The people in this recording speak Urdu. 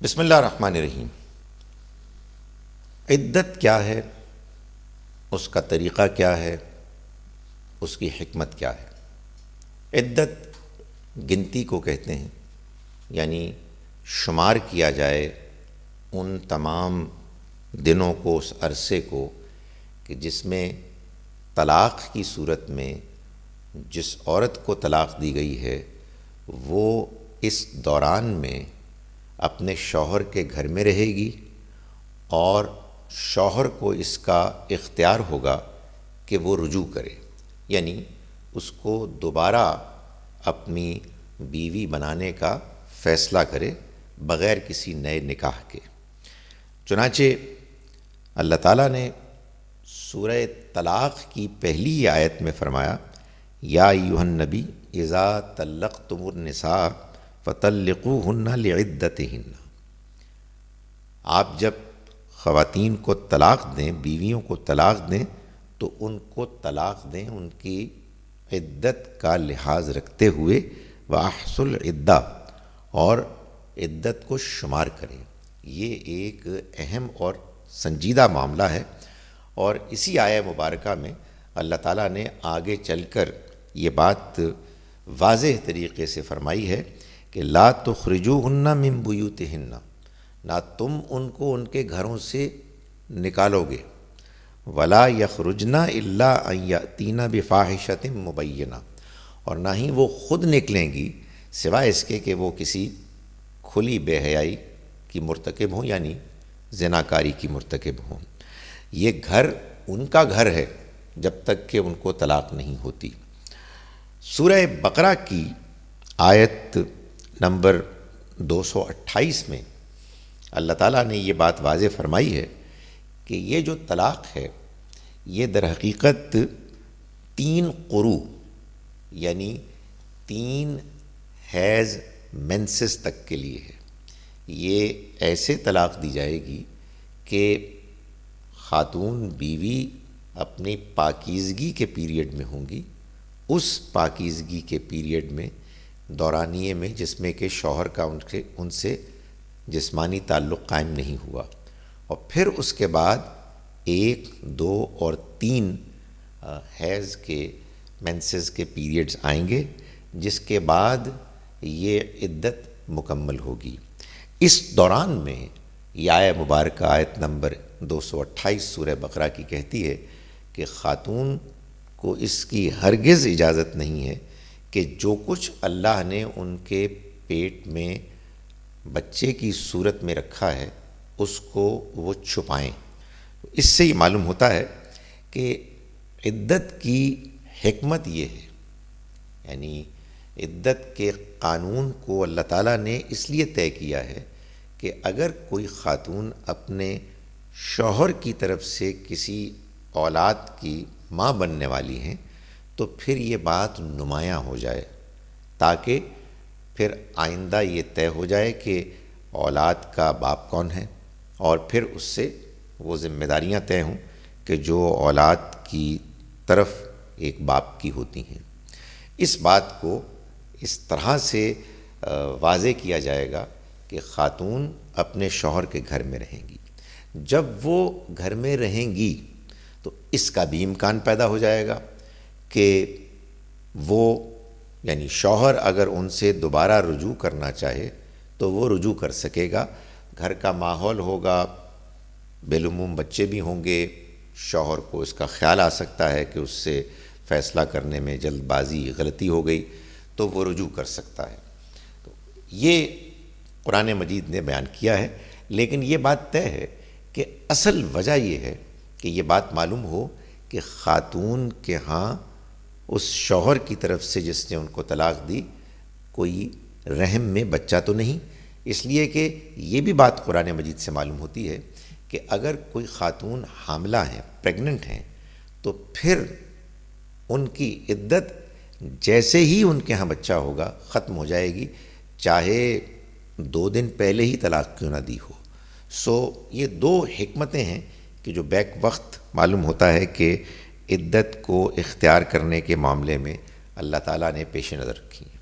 بسم اللہ الرحمن الرحیم۔ عدت کیا ہے، اس کا طریقہ کیا ہے، اس کی حکمت کیا ہے؟ عدت گنتی کو کہتے ہیں، یعنی شمار کیا جائے ان تمام دنوں کو، اس عرصے کو کہ جس میں طلاق کی صورت میں جس عورت کو طلاق دی گئی ہے وہ اس دوران میں اپنے شوہر کے گھر میں رہے گی، اور شوہر کو اس کا اختیار ہوگا کہ وہ رجوع کرے، یعنی اس کو دوبارہ اپنی بیوی بنانے کا فیصلہ کرے بغیر کسی نئے نکاح کے۔ چنانچہ اللہ تعالیٰ نے سورہ طلاق کی پہلی آیت میں فرمایا، یا ایھا النبی اذا طلقتم النساء فطلقوہن لعدتہن۔ آپ جب خواتین کو طلاق دیں، بیویوں کو طلاق دیں، تو ان کو طلاق دیں ان کی عدت کا لحاظ رکھتے ہوئے، وَأَحْصُوا الْعِدَّةَ، اور عدت کو شمار کریں۔ یہ ایک اہم اور سنجیدہ معاملہ ہے، اور اسی آیہ مبارکہ میں اللہ تعالیٰ نے آگے چل کر یہ بات واضح طریقے سے فرمائی ہے کہ لا تخرجوہن من بیوتہن، نہ تم ان کو ان کے گھروں سے نکالو گے، ولا یخرجن الا ان یأتین بفاحشۃ مبینہ، اور نہ ہی وہ خود نکلیں گی سوائے اس کے کہ وہ کسی کھلی بے حیائی کی مرتکب ہوں، یعنی زناکاری کی مرتکب ہوں۔ یہ گھر ان کا گھر ہے جب تک کہ ان کو طلاق نہیں ہوتی۔ سورہ بقرہ کی آیت نمبر 228 میں اللہ تعالیٰ نے یہ بات واضح فرمائی ہے کہ یہ جو طلاق ہے یہ در حقیقت 3 قروء، یعنی 3 حیض مینسز تک کے لیے ہے۔ یہ ایسے طلاق دی جائے گی کہ خاتون بیوی اپنی پاکیزگی کے پیریڈ میں ہوں گی، اس پاکیزگی کے پیریڈ میں، دورانیے میں جس میں کہ شوہر کا ان سے جسمانی تعلق قائم نہیں ہوا، اور پھر اس کے بعد 1، 2 اور 3 حیض کے مینسز کے پیریڈز آئیں گے، جس کے بعد یہ عدت مکمل ہوگی۔ اس دوران میں یہ آیہ مبارکہ آیت نمبر 228 سورہ بقرہ کی کہتی ہے کہ خاتون کو اس کی ہرگز اجازت نہیں ہے کہ جو کچھ اللہ نے ان کے پیٹ میں بچے کی صورت میں رکھا ہے اس کو وہ چھپائیں۔ اس سے یہ معلوم ہوتا ہے کہ عدت کی حکمت یہ ہے، یعنی عدت کے قانون کو اللہ تعالیٰ نے اس لیے طے کیا ہے کہ اگر کوئی خاتون اپنے شوہر کی طرف سے کسی اولاد کی ماں بننے والی ہیں تو پھر یہ بات نمایاں ہو جائے، تاکہ پھر آئندہ یہ طے ہو جائے کہ اولاد کا باپ کون ہے، اور پھر اس سے وہ ذمہ داریاں طے ہوں کہ جو اولاد کی طرف ایک باپ کی ہوتی ہیں۔ اس بات کو اس طرح سے واضح کیا جائے گا کہ خاتون اپنے شوہر کے گھر میں رہیں گی۔ جب وہ گھر میں رہیں گی تو اس کا بھی امکان پیدا ہو جائے گا کہ وہ، یعنی شوہر اگر ان سے دوبارہ رجوع کرنا چاہے تو وہ رجوع کر سکے گا۔ گھر کا ماحول ہوگا، بالعموم بچے بھی ہوں گے، شوہر کو اس کا خیال آ سکتا ہے کہ اس سے فیصلہ کرنے میں جلد بازی، غلطی ہو گئی، تو وہ رجوع کر سکتا ہے۔ تو یہ قرآن مجید نے بیان کیا ہے، لیکن یہ بات طے ہے کہ اصل وجہ یہ ہے کہ یہ بات معلوم ہو کہ خاتون کے ہاں اس شوہر کی طرف سے جس نے ان کو طلاق دی کوئی رحم میں بچہ تو نہیں، اس لیے کہ یہ بھی بات قرآن مجید سے معلوم ہوتی ہے کہ اگر کوئی خاتون حاملہ ہیں، پریگننٹ ہیں، تو پھر ان کی عدت جیسے ہی ان کے ہاں بچہ ہوگا ختم ہو جائے گی، چاہے 2 دن پہلے ہی طلاق کیوں نہ دی ہو۔ یہ 2 حکمتیں ہیں کہ جو بیک وقت معلوم ہوتا ہے کہ عدت کو اختیار کرنے کے معاملے میں اللہ تعالیٰ نے پیش نظر رکھی ہیں۔